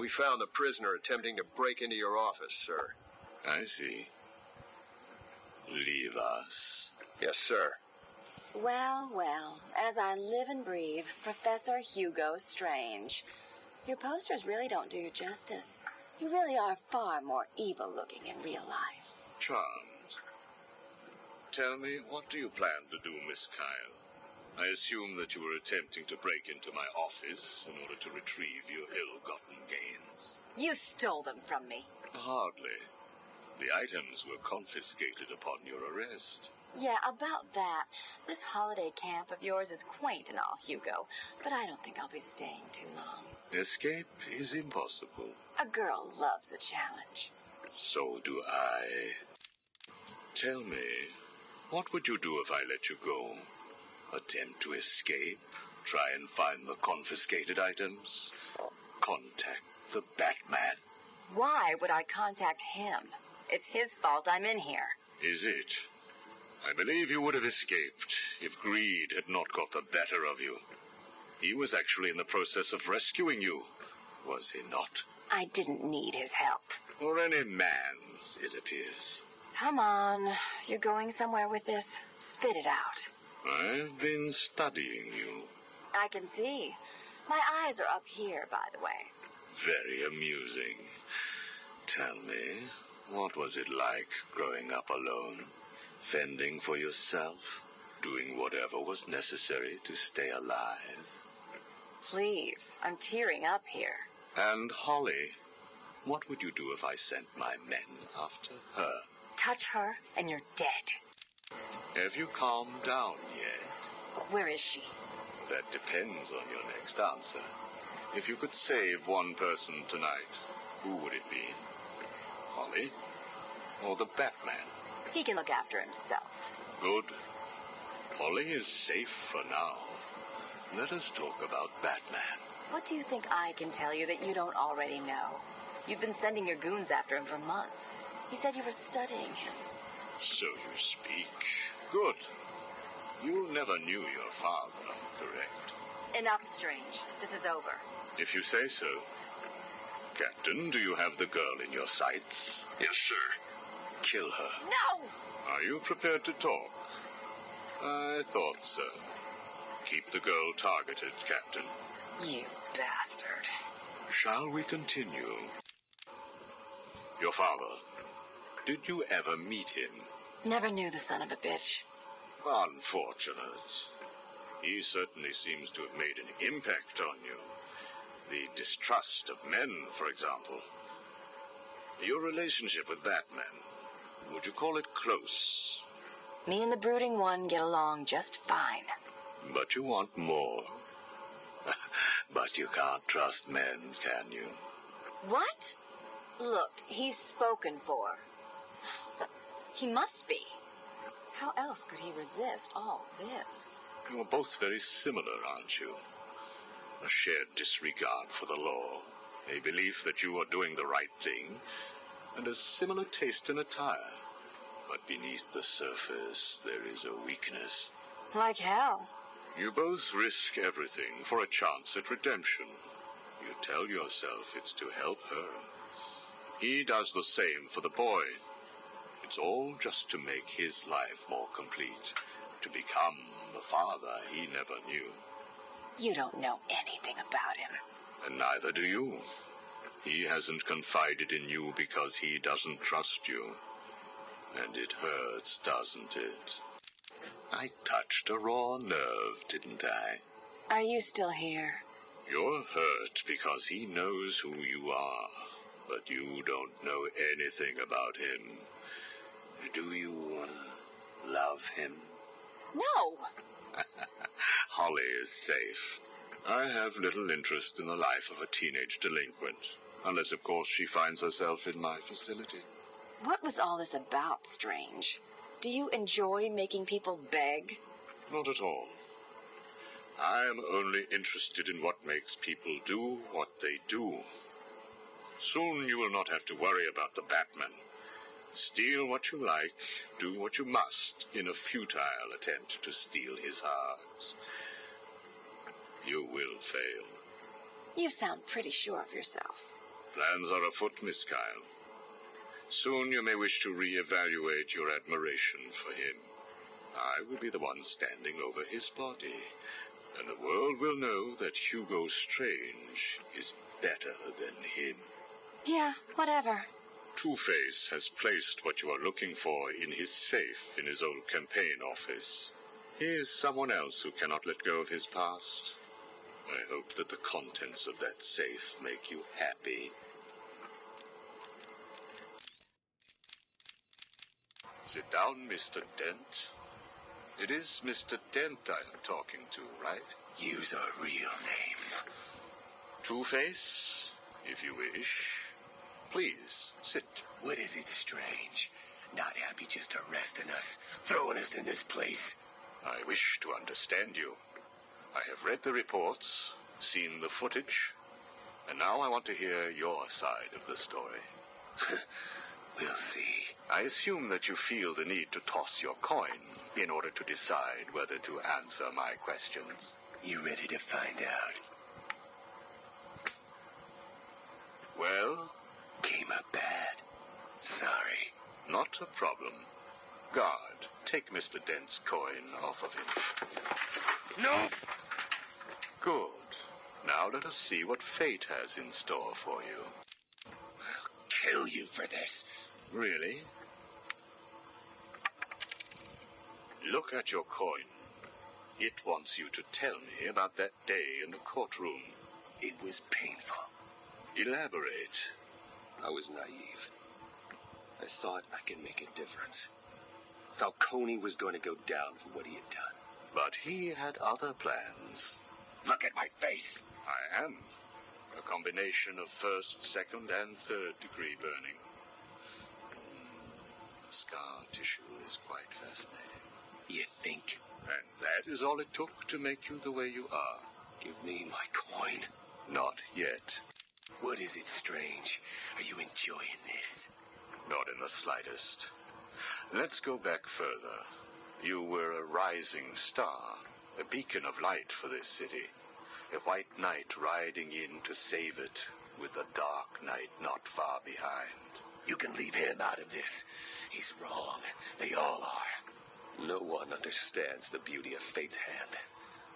We found the prisoner attempting to break into your office, sir. I see. Leave us. Yes, sir. Well, well, as I live and breathe, Professor Hugo Strange. Your posters really don't do you justice. You really are far more evil-looking in real life. Charmed. Tell me, what do you plan to do, Miss Kyle? I assume that you were attempting to break into my office in order to retrieve your ill-gotten gains. You stole them from me. Hardly. The items were confiscated upon your arrest. Yeah, about that. This holiday camp of yours is quaint and all, Hugo, but I don't think I'll be staying too long. Escape is impossible. A girl loves a challenge. So do I. Tell me, what would you do if I let you go? Attempt to escape? Try and find the confiscated items? Contact the Batman? Why would I contact him? It's his fault I'm in here. Is it? I believe you would have escaped if greed had not got the better of you. He was actually in the process of rescuing you, was he not? I didn't need his help. Or any man's, it appears. Come on. You're going somewhere with this. Spit it out. I've been studying you. I can see. My eyes are up here, by the way. Very amusing. Tell me, what was it like growing up alone? Fending for yourself? Doing whatever was necessary to stay alive? Please, I'm tearing up here. And Holly, what would you do if I sent my men after her? Touch her, and you're dead. Have you calmed down yet? Where is she? That depends on your next answer. If you could save one person tonight, who would it be? Holly? Or the Batman? He can look after himself. Good. Holly is safe for now. Let us talk about Batman. What do you think I can tell you that you don't already know? You've been sending your goons after him for months. He said you were studying him. So you speak. Good. You never knew your father, correct? Enough, Strange. This is over. If you say so. Captain, do you have the girl in your sights? Yes, sir. Kill her. No! Are you prepared to talk? I thought so. Keep the girl targeted, Captain. You bastard. Shall we continue? Your father. Did you ever meet him? Never knew the son of a bitch. Unfortunate. He certainly seems to have made an impact on you. The distrust of men, for example. Your relationship with Batman, would you call it close? Me and the Brooding One get along just fine. But you want more. But you can't trust men, can you? What? Look, he's spoken for. He must be. How else could he resist all this? You're both very similar, aren't you? A shared disregard for the law, a belief that you are doing the right thing, and a similar taste in attire. But beneath the surface, there is a weakness. Like hell. You both risk everything for a chance at redemption. You tell yourself it's to help her. He does the same for the boy. It's all just to make his life more complete, to become the father he never knew. You don't know anything about him. And neither do you. He hasn't confided in you because he doesn't trust you. And it hurts, doesn't it? I touched a raw nerve, didn't I? Are you still here? You're hurt because he knows who you are, but you don't know anything about him. Do you love him? No! Holly is safe. I have little interest in the life of a teenage delinquent, unless, of course, she finds herself in my facility. What was all this about, Strange? Do you enjoy making people beg? Not at all. I am only interested in what makes people do what they do. Soon you will not have to worry about the Batman. Steal what you like, do what you must, in a futile attempt to steal his heart. You will fail. You sound pretty sure of yourself. Plans are afoot, Miss Kyle. Soon you may wish to re-evaluate your admiration for him. I will be the one standing over his body, and the world will know that Hugo Strange is better than him. Yeah, whatever. Two-Face has placed what you are looking for in his safe in his old campaign office. He is someone else who cannot let go of his past. I hope that the contents of that safe make you happy. Sit down, Mr. Dent. It is Mr. Dent I am talking to, right? Use our real name. Two-Face, if you wish. Please, sit. What is it, Strange? Not happy just arresting us, throwing us in this place? I wish to understand you. I have read the reports, seen the footage, and now I want to hear your side of the story. We'll see. I assume that you feel the need to toss your coin in order to decide whether to answer my questions. You ready to find out? Well? Came up bad. Sorry. Not a problem. Guard, take Mr. Dent's coin off of him. No! Good. Now let us see what fate has in store for you. I'll kill you for this. Really? Look at your coin. It wants you to tell me about that day in the courtroom. It was painful. Elaborate. I was naive. I thought I could make a difference. Falcone was going to go down for what he had done. But he had other plans. Look at my face. I am. A combination of first, second, and third degree burning. The scar tissue is quite fascinating. You think? And that is all it took to make you the way you are. Give me my coin. Not yet. What is it, Strange? Are you enjoying this? Not in the slightest. Let's go back further. You were a rising star, a beacon of light for this city. A white knight riding in to save it, with a dark knight not far behind. You can leave him out of this. He's wrong. They all are. No one understands the beauty of fate's hand.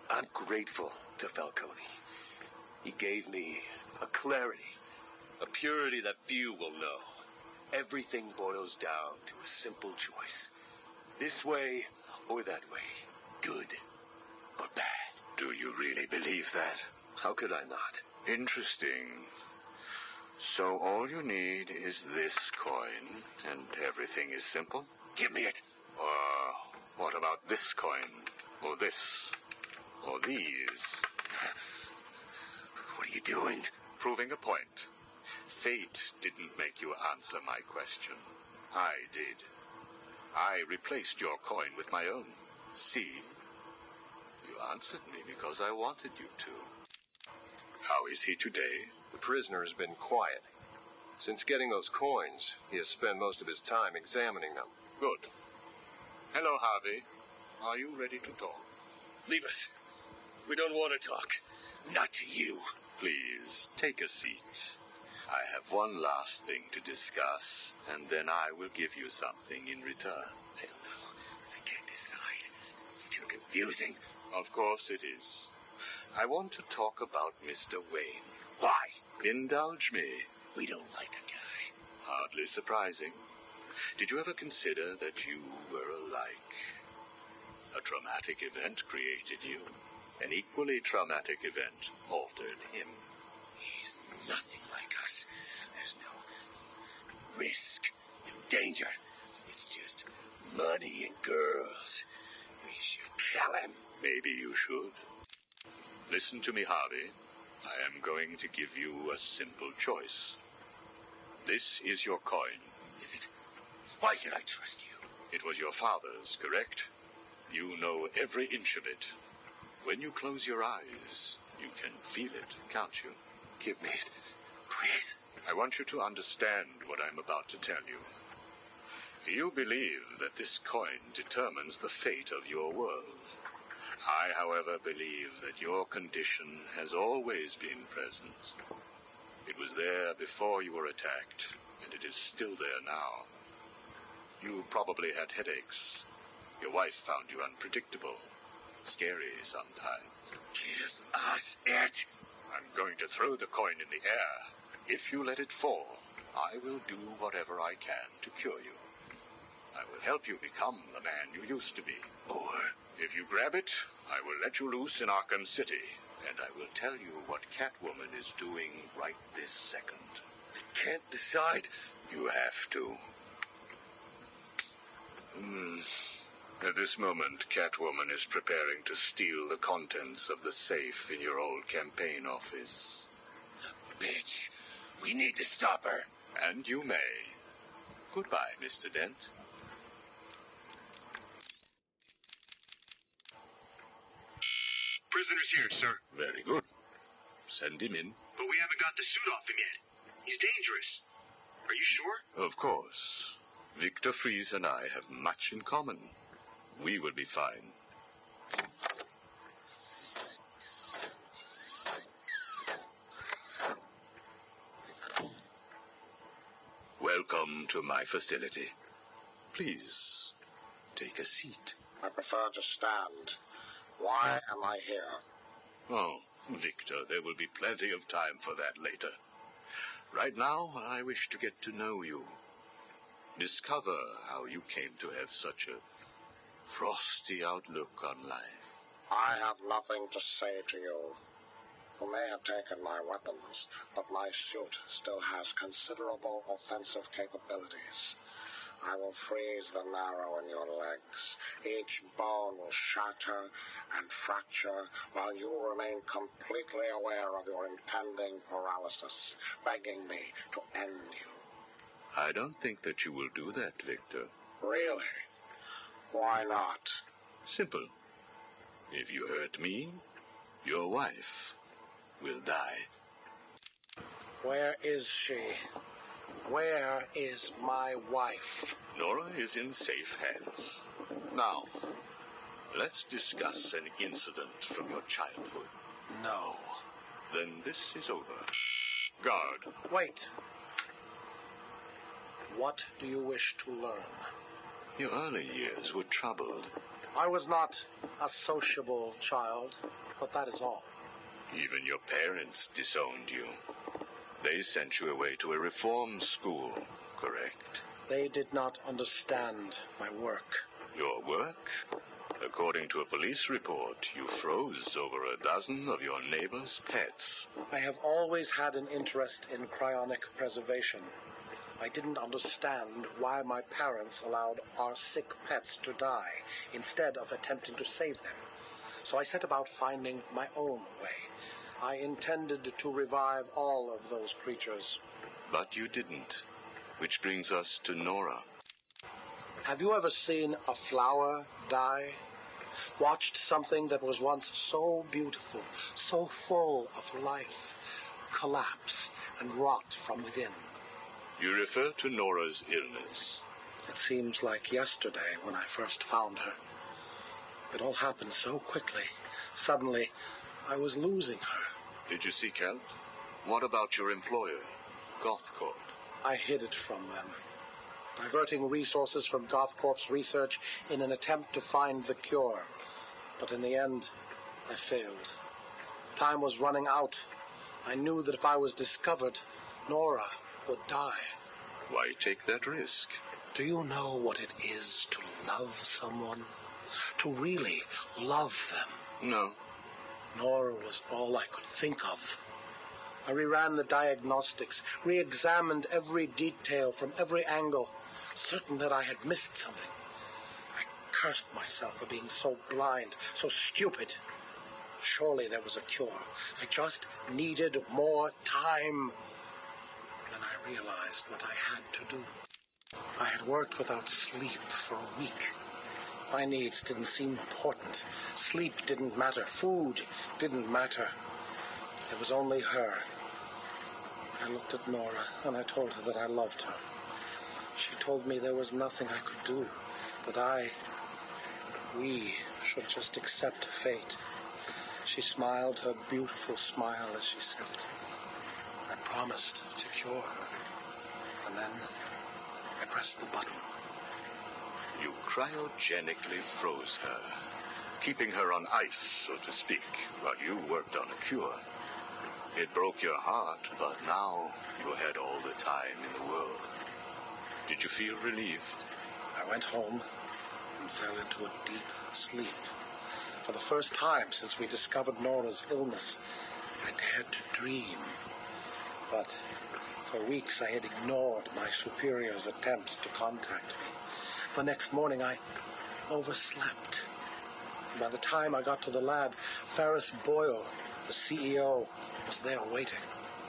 I'm grateful to Falcone. He gave me a clarity, a purity that few will know. Everything boils down to a simple choice. This way or that way. Good or bad. Do you really believe that? How could I not? Interesting. So all you need is this coin, and everything is simple? Give me it. What about this coin? Or this? Or these? What are you doing? Proving a point. Fate didn't make you answer my question. I did. I replaced your coin with my own. See? You answered me because I wanted you to. How is he today? The prisoner has been quiet. Since getting those coins, he has spent most of his time examining them. Good. Hello, Harvey. Are you ready to talk? Leave us. We don't want to talk. Not to you. Please, take a seat. I have one last thing to discuss, and then I will give you something in return. I don't know. I can't decide. It's too confusing. Of course it is. I want to talk about Mr. Wayne. Why? Indulge me. We don't like the guy. Hardly surprising. Did you ever consider that you were alike? A traumatic event created you. An equally traumatic event altered him. He's nothing like us. There's no risk, no danger. It's just money and girls. We should kill him. Maybe you should. Listen to me, Harvey. I am going to give you a simple choice. This is your coin. Is it? Why should I trust you? It was your father's, correct? You know every inch of it. When you close your eyes, you can feel it, can't you? Give me it. Please. I want you to understand what I'm about to tell you. You believe that this coin determines the fate of your world. I, however, believe that your condition has always been present. It was there before you were attacked, and it is still there now. You probably had headaches. Your wife found you unpredictable, scary sometimes. Give us it. I'm going to throw the coin in the air. If you let it fall, I will do whatever I can to cure you. I will help you become the man you used to be. Or If you grab it, I will let you loose in Arkham City, and I will tell you what Catwoman is doing right this second. I can't decide. You have to. At this moment, Catwoman is preparing to steal the contents of the safe in your old campaign office. Bitch, we need to stop her. And you may. Goodbye, Mr. Dent. Prisoner's here, sir. Very good. Send him in. But we haven't got the suit off him yet. He's dangerous. Are you sure? Of course. Victor Fries and I have much in common. We will be fine. Welcome to my facility. Please, take a seat. I prefer to stand. Why am I here? Oh, Victor, there will be plenty of time for that later. Right now, I wish to get to know you. Discover how you came to have such a frosty outlook on life. I have nothing to say to you. You may have taken my weapons, but my suit still has considerable offensive capabilities. I will freeze the marrow in your legs. Each bone will shatter and fracture while you remain completely aware of your impending paralysis, begging me to end you. I don't think that you will do that, Victor. Really? Why not? Simple. If you hurt me, your wife will die. Where is she? Where is my wife? Nora is in safe hands. Now, let's discuss an incident from your childhood. No. Then this is over. Guard. Wait. What do you wish to learn? Your early years were troubled. I was not a sociable child, but that is all. Even your parents disowned you. They sent you away to a reform school, correct? They did not understand my work. Your work? According to a police report, you froze over a dozen of your neighbor's pets. I have always had an interest in cryonic preservation. I didn't understand why my parents allowed our sick pets to die instead of attempting to save them. So I set about finding my own way. I intended to revive all of those creatures. But you didn't. Which brings us to Nora. Have you ever seen a flower die? Watched something that was once so beautiful, so full of life, collapse and rot from within? You refer to Nora's illness. It seems like yesterday when I first found her. It all happened so quickly. Suddenly, I was losing her. Did you seek help? What about your employer, GothCorp? I hid it from them, diverting resources from GothCorp's research in an attempt to find the cure. But in the end, I failed. Time was running out. I knew that if I was discovered, Nora would die. Why take that risk? Do you know what it is to love someone? To really love them? No. Nora was all I could think of. I reran the diagnostics, re-examined every detail from every angle, certain that I had missed something. I cursed myself for being so blind, so stupid. Surely there was a cure. I just needed more time. Then I realized what I had to do. I had worked without sleep for a week. My needs didn't seem important. Sleep didn't matter. Food didn't matter. There was only her. I looked at Nora and I told her that I loved her. She told me there was nothing I could do, that we should just accept fate. She smiled her beautiful smile as she said it. I promised to cure her. And then I pressed the button. You cryogenically froze her, keeping her on ice, so to speak, while you worked on a cure. It broke your heart, but now you had all the time in the world. Did you feel relieved? I went home and fell into a deep sleep. For the first time since we discovered Nora's illness, I dared to dream. But for weeks I had ignored my superior's attempts to contact me. The next morning I overslept. By the time I got to the lab, Ferris Boyle, the CEO, was there waiting.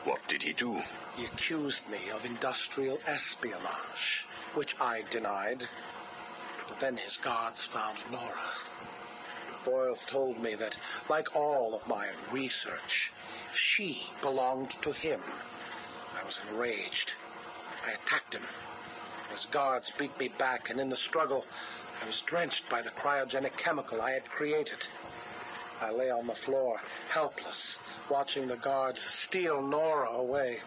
What did he do? He accused me of industrial espionage, which I denied. But then his guards found Nora. Boyle told me that, like all of my research, she belonged to him. I was enraged. I attacked him. His guards beat me back, and in the struggle, I was drenched by the cryogenic chemical I had created. I lay on the floor, helpless, watching the guards steal Nora away.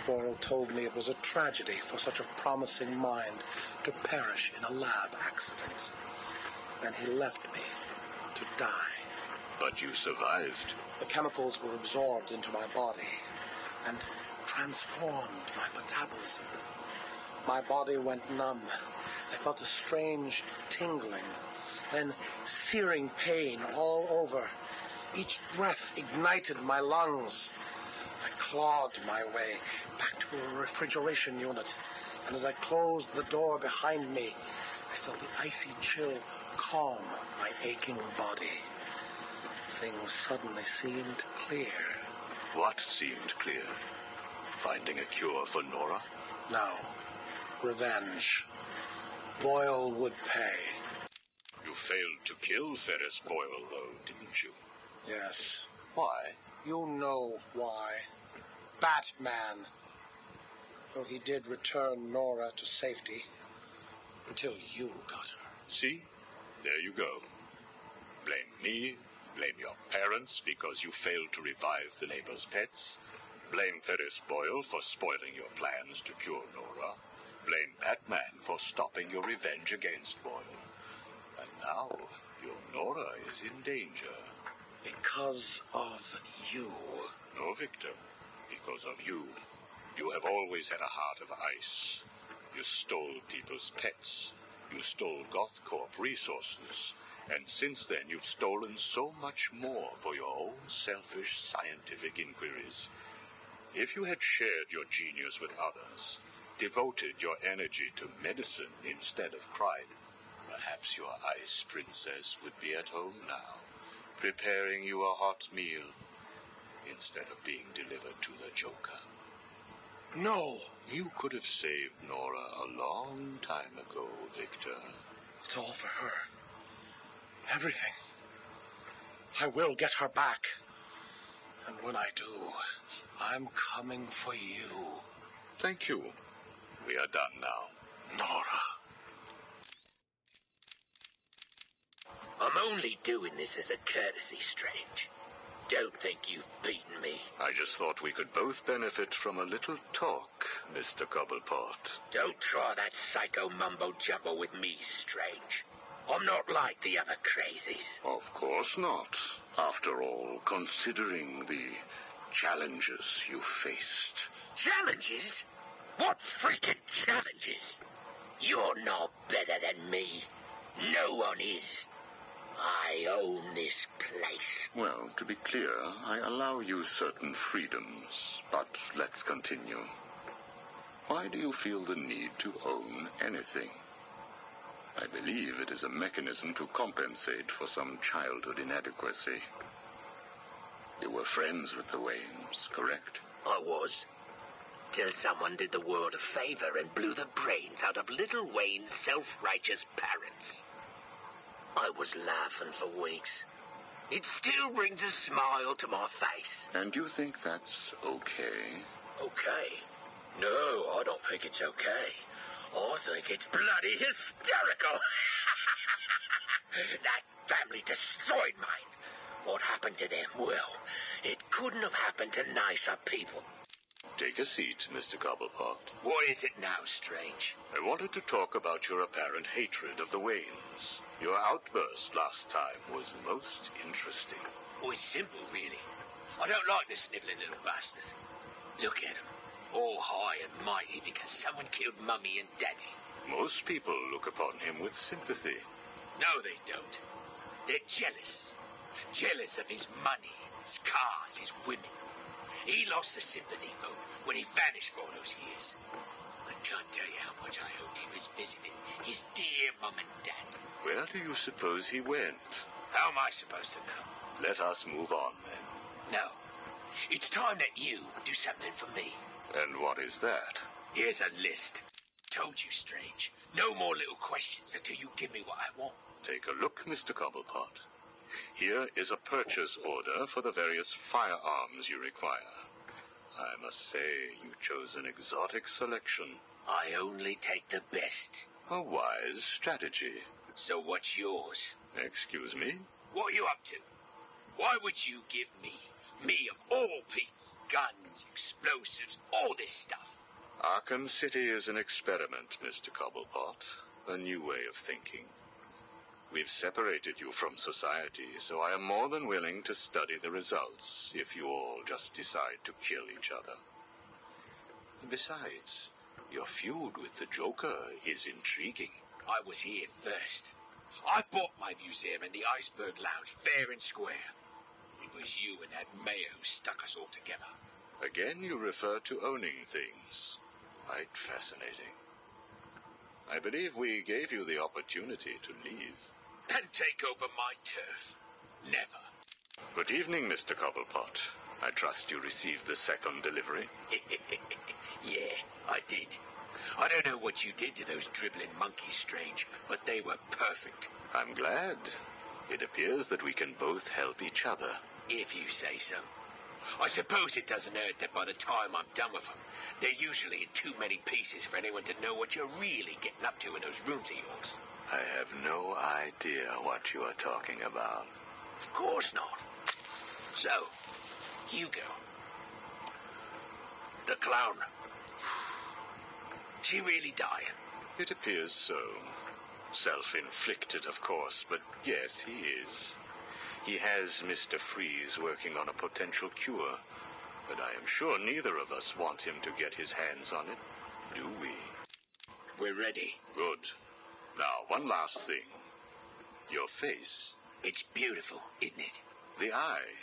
Boyle told me it was a tragedy for such a promising mind to perish in a lab accident. Then he left me to die. But you survived. The chemicals were absorbed into my body and transformed my metabolism. My body went numb. I felt a strange tingling, then searing pain all over. Each breath ignited my lungs. I clawed my way back to a refrigeration unit, and as I closed the door behind me, I felt the icy chill calm my aching body. Things suddenly seemed clear. What seemed clear? Finding a cure for Nora? No. Revenge. Boyle would pay. You failed to kill Ferris Boyle, though, didn't you? Yes. Why? You know why. Batman. Though he did return Nora to safety, until you got her. See? There you go. Blame me, blame your parents because you failed to revive the neighbor's pets, blame Ferris Boyle for spoiling your plans to cure Nora, blame Batman for stopping your revenge against Boyle. And now, your Nora is in danger. Because of you. No, Victor. Because of you. You have always had a heart of ice. You stole people's pets. You stole GothCorp resources. And since then, you've stolen so much more for your own selfish scientific inquiries. If you had shared your genius with others, devoted your energy to medicine instead of crime, perhaps your ice princess would be at home now, preparing you a hot meal instead of being delivered to the Joker. No! You could have saved Nora a long time ago, Victor. It's all for her. Everything. I will get her back. And when I do, I'm coming for you. Thank you. We are done now. Nora. I'm only doing this as a courtesy, Strange. Don't think you've beaten me. I just thought we could both benefit from a little talk, Mr. Cobblepot. Don't try that psycho mumbo-jumbo with me, Strange. I'm not like the other crazies. Of course not. After all, considering the challenges you faced. Challenges? What freaking challenges? You're no better than me. No one is. I own this place. Well, to be clear, I allow you certain freedoms, but let's continue. Why do you feel the need to own anything? I believe it is a mechanism to compensate for some childhood inadequacy. You were friends with the Waynes, correct? I was. Till someone did the world a favor and blew the brains out of little Wayne's self-righteous parents. I was laughing for weeks. It still brings a smile to my face. And you think that's okay? Okay? No, I don't think it's okay. I think it's bloody hysterical. That family destroyed mine. What happened to them? Well, it couldn't have happened to nicer people. Take a seat, Mr. Cobblepot. What is it now, Strange? I wanted to talk about your apparent hatred of the Waynes. Your outburst last time was most interesting. Oh, it's simple, really. I don't like the snivelling little bastard. Look at him, all high and mighty because someone killed Mummy and Daddy. Most people look upon him with sympathy. No, they don't. They're jealous. Jealous of his money, his cars, his women. He lost the sympathy vote when he vanished for all those years. I can't tell you how much I hoped he was visiting his dear Mum and Dad. Where do you suppose he went? How am I supposed to know? Let us move on, then. No. It's time that you do something for me. And what is that? Here's a list. Told you, Strange. No more little questions until you give me what I want. Take a look, Mr. Cobblepot. Here is a purchase order for the various firearms you require. I must say, you chose an exotic selection. I only take the best. A wise strategy. So what's yours? Excuse me? What are you up to? Why would you give me of all people, guns, explosives, all this stuff? Arkham City is an experiment, Mr. Cobblepot. A new way of thinking. We've separated you from society, so I am more than willing to study the results if you all just decide to kill each other. Besides, your feud with the Joker is intriguing. I was here first. I bought my museum in the Iceberg Lounge fair and square. It was you and that mayor who stuck us all together. Again, you refer to owning things. Quite fascinating. I believe we gave you the opportunity to leave. And take over my turf. Never. Good evening, Mr. Cobblepot. I trust you received the second delivery. Yeah, I did. I don't know what you did to those dribbling monkeys, Strange, but they were perfect. I'm glad. It appears that we can both help each other. If you say so. I suppose it doesn't hurt that by the time I'm done with them, they're usually in too many pieces for anyone to know what you're really getting up to in those rooms of yours. I have no idea what you are talking about. Of course not. So, Hugo. The clown. She really dying? It appears so. Self-inflicted, of course, but yes, he is. He has Mr. Freeze working on a potential cure, but I am sure neither of us want him to get his hands on it, do we? We're ready. Good. Now, one last thing. Your face. It's beautiful, isn't it? The eye.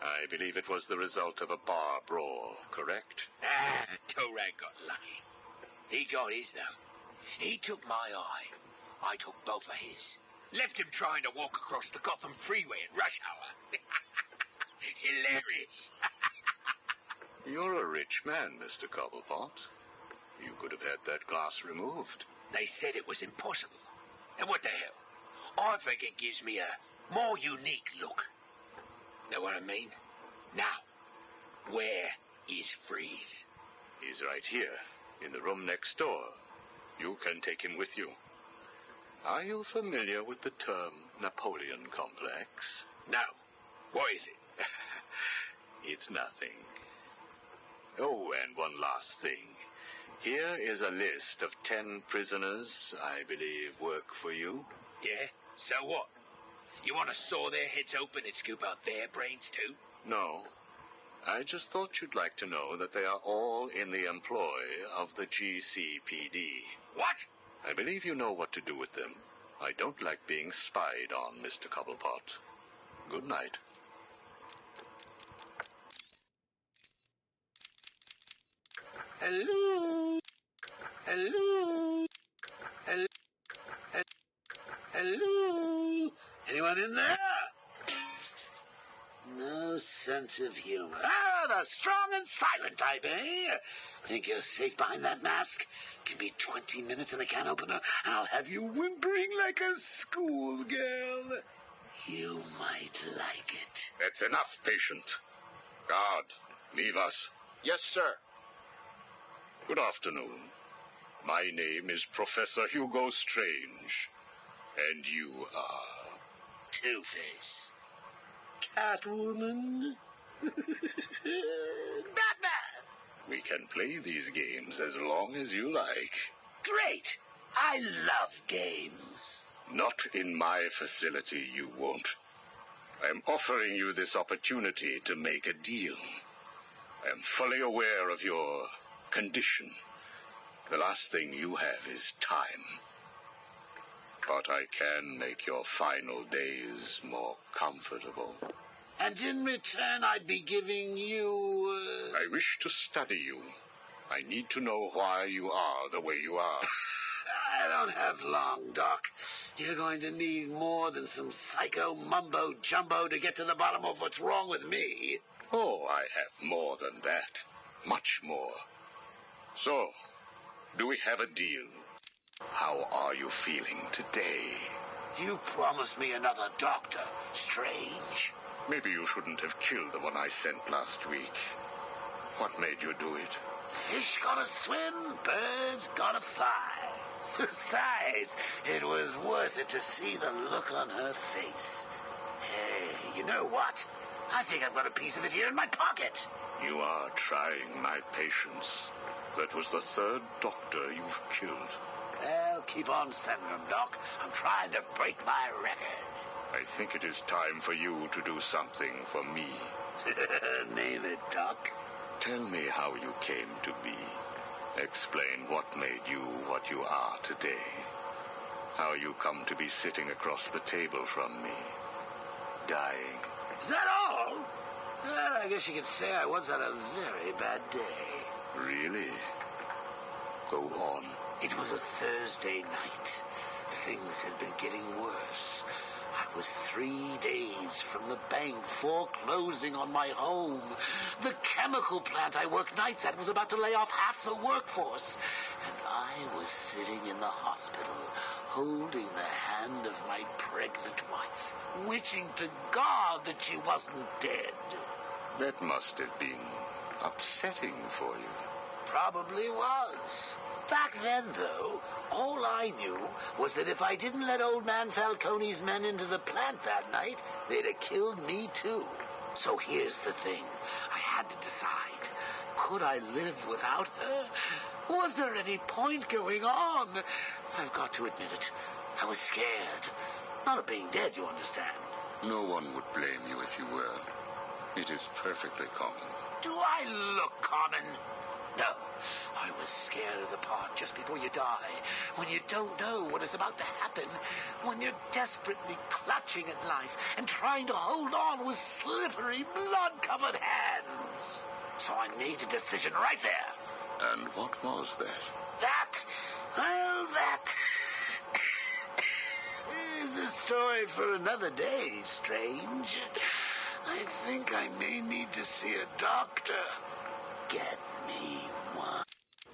I believe it was the result of a bar brawl, correct? Ah, Torag got lucky. He got his, though. He took my eye. I took both of his. Left him trying to walk across the Gotham freeway at rush hour. Hilarious. You're a rich man, Mr. Cobblepot. You could have had that glass removed. They said it was impossible. And what the hell? I think it gives me a more unique look. Know what I mean? Now, where is Freeze? He's right here, in the room next door. You can take him with you. Are you familiar with the term Napoleon complex? No. What is it? It's nothing. Oh, and one last thing. Here is a list of 10 prisoners I believe work for you. Yeah? So what? You want to saw their heads open and scoop out their brains too? No. I just thought you'd like to know that they are all in the employ of the GCPD. What? I believe you know what to do with them. I don't like being spied on, Mr. Cobblepot. Good night. Hello? Hello? Hello? Hello? Anyone in there? No sense of humor. Ah, the strong and silent type, eh? Think you're safe behind that mask? Give me 20 minutes and a can opener, and I'll have you whimpering like a schoolgirl. You might like it. That's enough, patient. Guard, leave us. Yes, sir. Good afternoon. My name is Professor Hugo Strange. And you are... Two-Face. Catwoman. Batman. We can play these games as long as you like. Great! I love games. Not in my facility, you won't. I am offering you this opportunity to make a deal. I am fully aware of your condition. The last thing you have is time. But I can make your final days more comfortable. And in return, I'd be giving you... I wish to study you. I need to know why you are the way you are. I don't have long, Doc. You're going to need more than some psycho mumbo-jumbo to get to the bottom of what's wrong with me. Oh, I have more than that. Much more. So, do we have a deal? How are you feeling today? You promised me another doctor, Strange. Maybe you shouldn't have killed the one I sent last week. What made you do it? Fish gotta swim, birds gotta fly. Besides, it was worth it to see the look on her face. Hey, you know what? I think I've got a piece of it here in my pocket. You are trying my patience. That was the third doctor you've killed. Well, keep on sending them, Doc. I'm trying to break my record. I think it is time for you to do something for me. Name it, Doc. Tell me how you came to be. Explain what made you what you are today. How you come to be sitting across the table from me, dying. Is that all? Well, I guess you could say I once had a very bad day. Really? Go on. It was a Thursday night. Things had been getting worse. I was 3 days from the bank foreclosing on my home. The chemical plant I worked nights at was about to lay off half the workforce. And I was sitting in the hospital, holding the hand of my pregnant wife, wishing to God that she wasn't dead. That must have been upsetting for you. Probably was. Back then, though, all I knew was that if I didn't let old man Falcone's men into the plant that night, they'd have killed me too. So here's the thing. I had to decide. Could I live without her? Was there any point going on? I've got to admit it. I was scared. Not of being dead, you understand. No one would blame you if you were. It is perfectly common. Do I look common? No. I was scared of the part just before you die, when you don't know what is about to happen, when you're desperately clutching at life and trying to hold on with slippery, blood-covered hands. So I made a decision right there. And what was that? That is a story for another day, Strange. I think I may need to see a doctor. Get me one.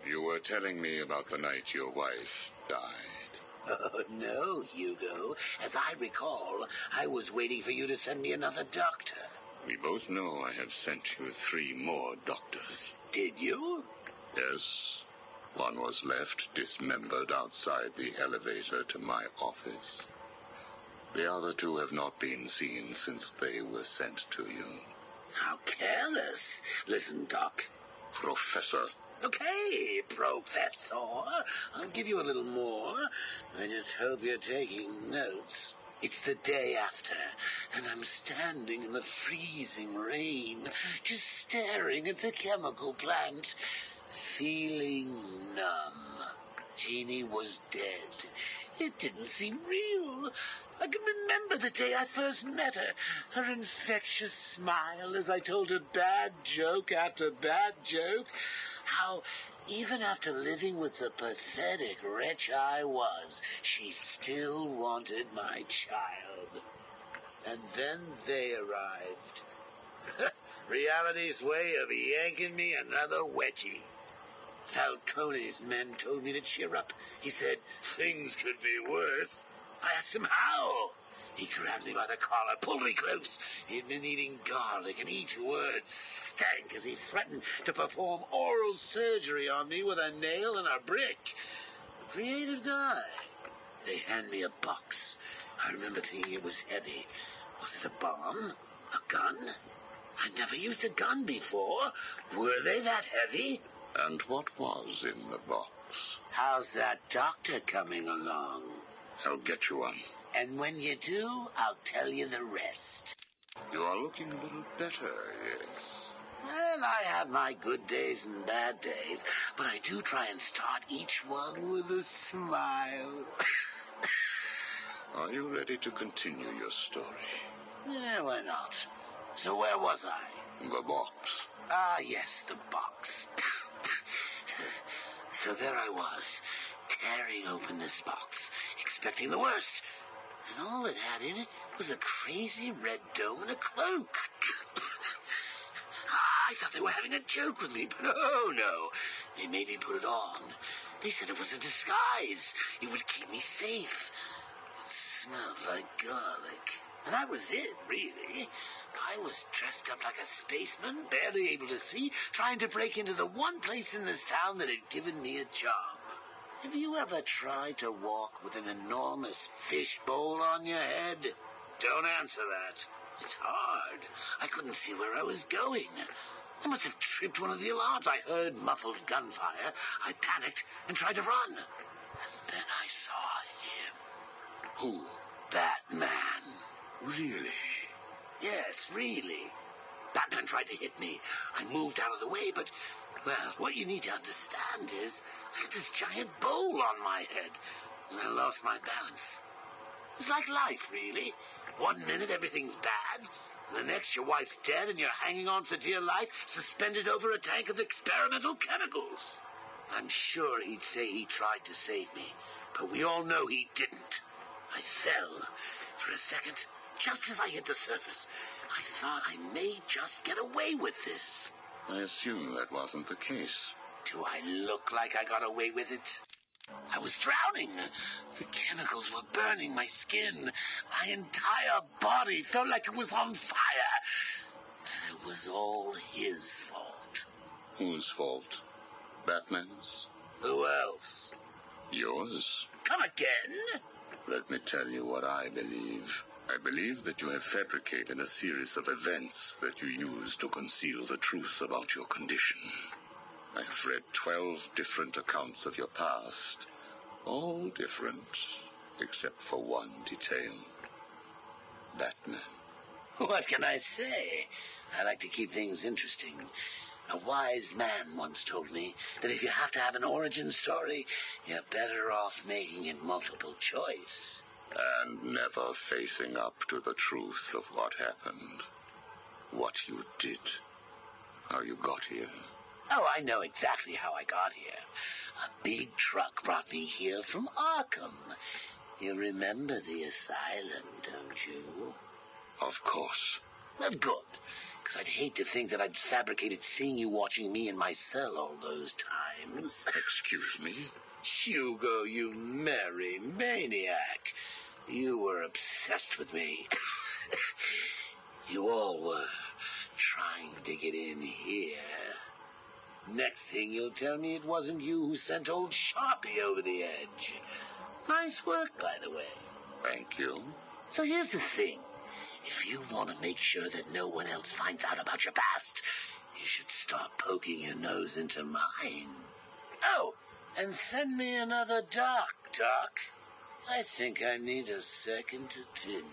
You were telling me about the night your wife died. Oh, no, Hugo. As I recall, I was waiting for you to send me another doctor. We both know I have sent you 3 more doctors. Did you? Yes. One was left dismembered outside the elevator to my office. The other 2 have not been seen since they were sent to you. How careless. Listen, Doc. Professor. Okay, Professor. I'll give you a little more. I just hope you're taking notes. It's the day after, and I'm standing in the freezing rain, just staring at the chemical plant, feeling numb. Jeannie was dead. It didn't seem real. I can remember the day I first met her. Her infectious smile as I told her bad joke after bad joke. How, even after living with the pathetic wretch I was, she still wanted my child. And then they arrived. Reality's way of yanking me another wedgie. Falcone's men told me to cheer up. He said things could be worse. I asked him how. He grabbed me by the collar, pulled me close. He'd been eating garlic, and each word stank as he threatened to perform oral surgery on me with a nail and a brick. A creative guy. They hand me a box. I remember thinking it was heavy. Was it a bomb? A gun? I'd never used a gun before. Were they that heavy? And what was in the box? How's that doctor coming along? I'll get you one. And when you do, I'll tell you the rest. You are looking a little better, yes. Well, I have my good days and bad days, but I do try and start each one with a smile. Are you ready to continue your story? Yeah, why not? So where was I? The box. Ah, yes, the box. So there I was, tearing open this box, expecting the worst. And all it had in it was a crazy red dome and a cloak. I thought they were having a joke with me, but oh no. They made me put it on. They said it was a disguise. It would keep me safe. It smelled like garlic. And that was it, really. I was dressed up like a spaceman, barely able to see, trying to break into the one place in this town that had given me a job. Have you ever tried to walk with an enormous fishbowl on your head? Don't answer that. It's hard. I couldn't see where I was going. I must have tripped one of the alarms. I heard muffled gunfire. I panicked and tried to run. And then I saw him. Who? Batman. Really? Yes, really. Batman tried to hit me. I moved out of the way, but, well, what you need to understand is I had this giant bowl on my head, and I lost my balance. It's like life, really. One minute everything's bad, and the next your wife's dead and you're hanging on for dear life, suspended over a tank of experimental chemicals. I'm sure he'd say he tried to save me, but we all know he didn't. I fell. For a second, just as I hit the surface, I thought I may just get away with this. I assume that wasn't the case. Do I look like I got away with it? I was drowning. The chemicals were burning my skin. My entire body felt like it was on fire. And it was all his fault. Whose fault? Batman's? Who else? Yours? Come again? Let me tell you what I believe. I believe that you have fabricated a series of events that you use to conceal the truth about your condition. I have read 12 different accounts of your past, all different, except for one detail. Batman. What can I say? I like to keep things interesting. A wise man once told me that if you have to have an origin story, you're better off making it multiple choice. And never facing up to the truth of what happened. What you did. How you got here. Oh, I know exactly how I got here. A big truck brought me here from Arkham. You remember the asylum, don't you? Of course. Well, good. Because I'd hate to think that I'd fabricated seeing you watching me in my cell all those times. Excuse me? Hugo, you merry maniac. You were obsessed with me. You all were trying to get in here. Next thing you'll tell me it wasn't you who sent old Sharpie over the edge. Nice work, by the way. Thank you. So here's the thing. If you want to make sure that no one else finds out about your past, you should start poking your nose into mine. Oh, and send me another doc. I think I need a second opinion.